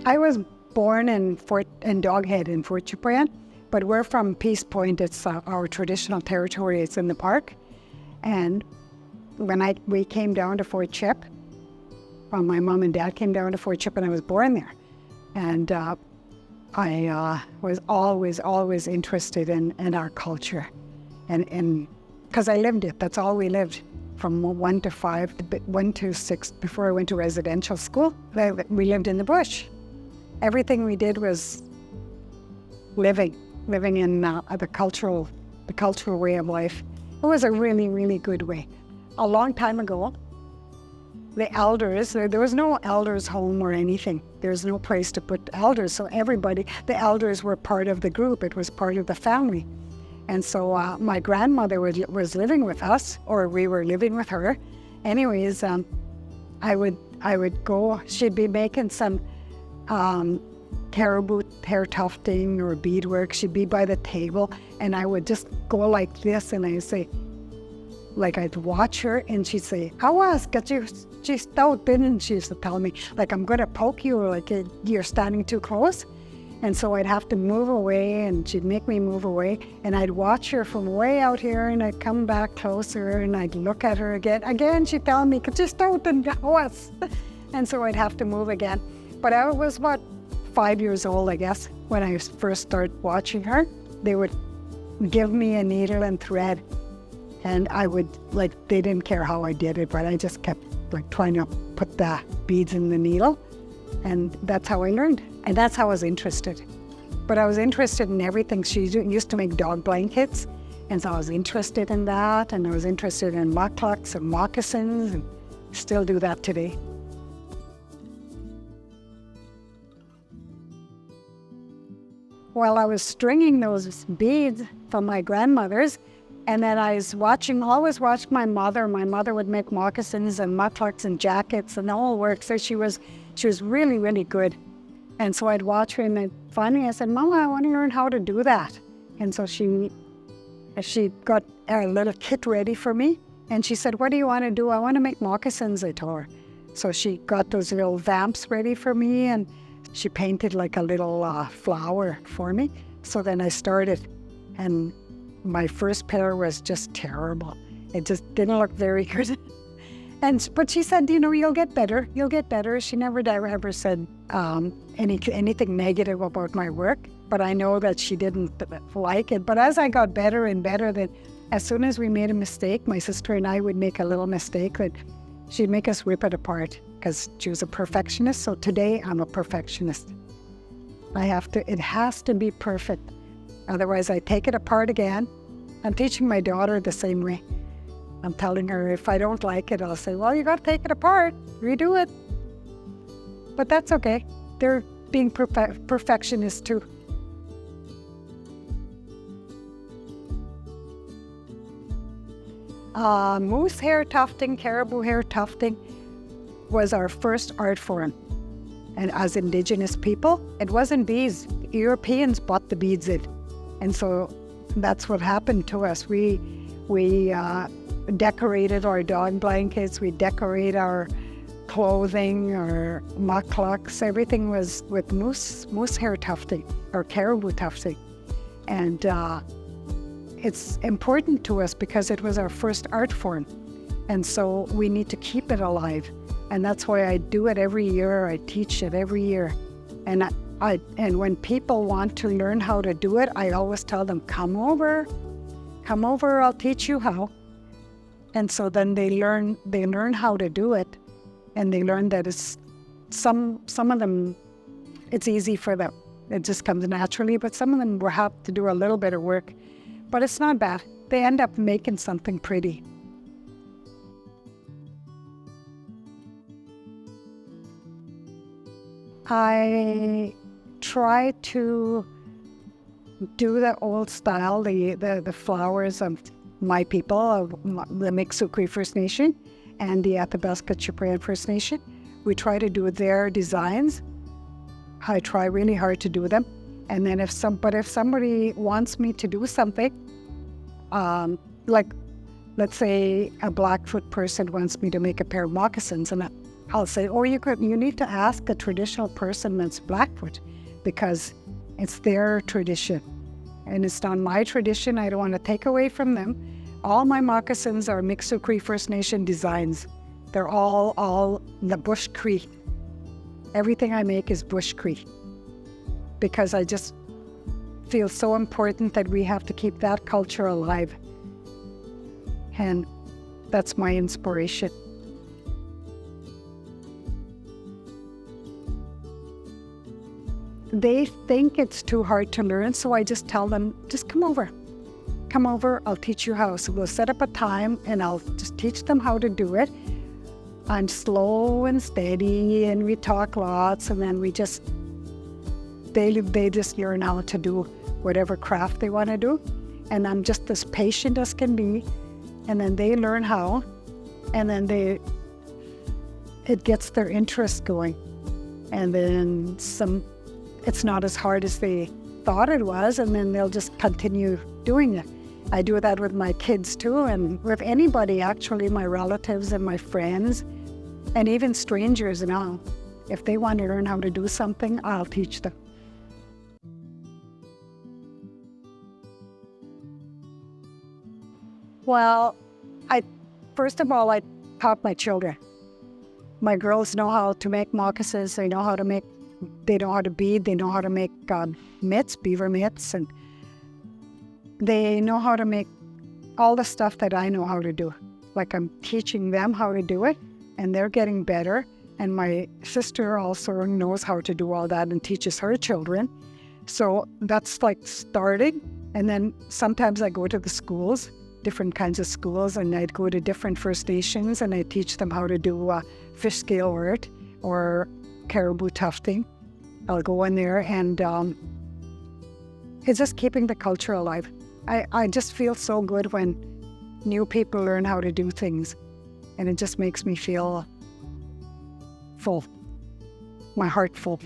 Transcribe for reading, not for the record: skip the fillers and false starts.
I was born in Doghead in Fort Ciprian, but we're from Peace Point. It's our traditional territory. It's in the park. And when we came down to Fort Chip, well, my mom and dad came down to Fort Chip and I was born there. And I was always interested in our culture. And because I lived it, that's all we lived. From 1 to 5, 1 to 6, before I went to residential school, we lived in the bush. Everything we did was living in the cultural way of life. It was a really, really good way. A long time ago, the elders, there was no elders' home or anything. There's no place to put elders, so the elders were part of the group. It was part of the family. And so my grandmother was living with us, or we were living with her. Anyways, I would go, she'd be making some caribou hair tufting or beadwork. She'd be by the table, and I would just go like this, and I'd say, like I'd watch her, and she'd say, "Awas, get you, she's stout," and she used to tell me, like, "I'm gonna poke you, like you're standing too close." And so I'd have to move away, and she'd make me move away, and I'd watch her from way out here, and I'd come back closer, and I'd look at her again. Again, she'd tell me, "Get you stout and awas," and so I'd have to move again. But I was about 5 years old, I guess, when I first started watching her. They would give me a needle and thread, and I would, like, they didn't care how I did it, but I just kept, like, trying to put the beads in the needle, and that's how I learned, and that's how I was interested. But I was interested in everything. She used to make dog blankets, and so I was interested in that, and I was interested in mucklucks and moccasins, and still do that today. While I was stringing those beads from my grandmother's, and then I was always watched my mother. My mother would make moccasins and mucklucks and jackets and all work. So she was really, really good. And so I'd watch her, and then finally I said, "Mama, I want to learn how to do that." And so she got a little kit ready for me, and she said, "What do you want to do?" "I want to make moccasins," I told her. So she got those little vamps ready for me, and she painted like a little flower for me. So then I started, and my first pair was just terrible. It just didn't look very good. But she said, "You'll get better. You'll get better." She never ever said anything negative about my work, but I know that she didn't like it. But as I got better and better, that as soon as we made a mistake, my sister and I would make a little mistake, that she'd make us rip it apart, because she was a perfectionist. So today I'm a perfectionist. It has to be perfect. Otherwise I take it apart again. I'm teaching my daughter the same way. I'm telling her, if I don't like it, I'll say, "Well, you got to take it apart, redo it." But that's okay. They're being perfectionists too. Moose hair tufting, caribou hair tufting was our first art form. And as Indigenous people, it wasn't beads. Europeans bought the beads in. And so that's what happened to us. We decorated our dog blankets, we decorate our clothing, our mucklucks, everything was with moose hair tufting or caribou tufting. And it's important to us because it was our first art form. And so we need to keep it alive. And that's why I do it every year. I teach it every year. And when people want to learn how to do it, I always tell them, come over, I'll teach you how. And so then they learn how to do it, and they learn that it's some of them, it's easy for them. It just comes naturally, but some of them will have to do a little bit of work. But it's not bad. They end up making something pretty. I try to do the old style, the flowers of my people, of the Miksukri First Nation and the Athabasca Ciprian First Nation. We try to do their designs. I try really hard to do them. And then if somebody wants me to do something, like let's say a Blackfoot person wants me to make a pair of moccasins, and I'll say, oh, you need to ask a traditional person that's Blackfoot because it's their tradition. And it's not my tradition. I don't want to take away from them. All my moccasins are Mixo Cree First Nation designs. They're all the Bush Cree. Everything I make is Bush Cree because I just feel so important that we have to keep that culture alive. And that's my inspiration. They think it's too hard to learn, so I just tell them, just come over. Come over, I'll teach you how. So we'll set up a time and I'll just teach them how to do it. I'm slow and steady and we talk lots and then they just learn how to do whatever craft they want to do. And I'm just as patient as can be. And then they learn how. And then it gets their interest going. And then it's not as hard as they thought it was, and then they'll just continue doing it. I do that with my kids too, and with anybody actually, my relatives and my friends, and even strangers now. If they want to learn how to do something, I'll teach them. Well, first of all, I taught my children. My girls know how to make moccasins, they know how to bead, they know how to make mitts, beaver mitts, and they know how to make all the stuff that I know how to do. Like I'm teaching them how to do it, and they're getting better. And my sister also knows how to do all that and teaches her children. So that's like starting. And then sometimes I go to the schools, different kinds of schools, and I'd go to different First Nations and I teach them how to do fish scale art or caribou tufting. I'll go in there and it's just keeping the culture alive. I just feel so good when new people learn how to do things, and it just makes me feel full, my heart full.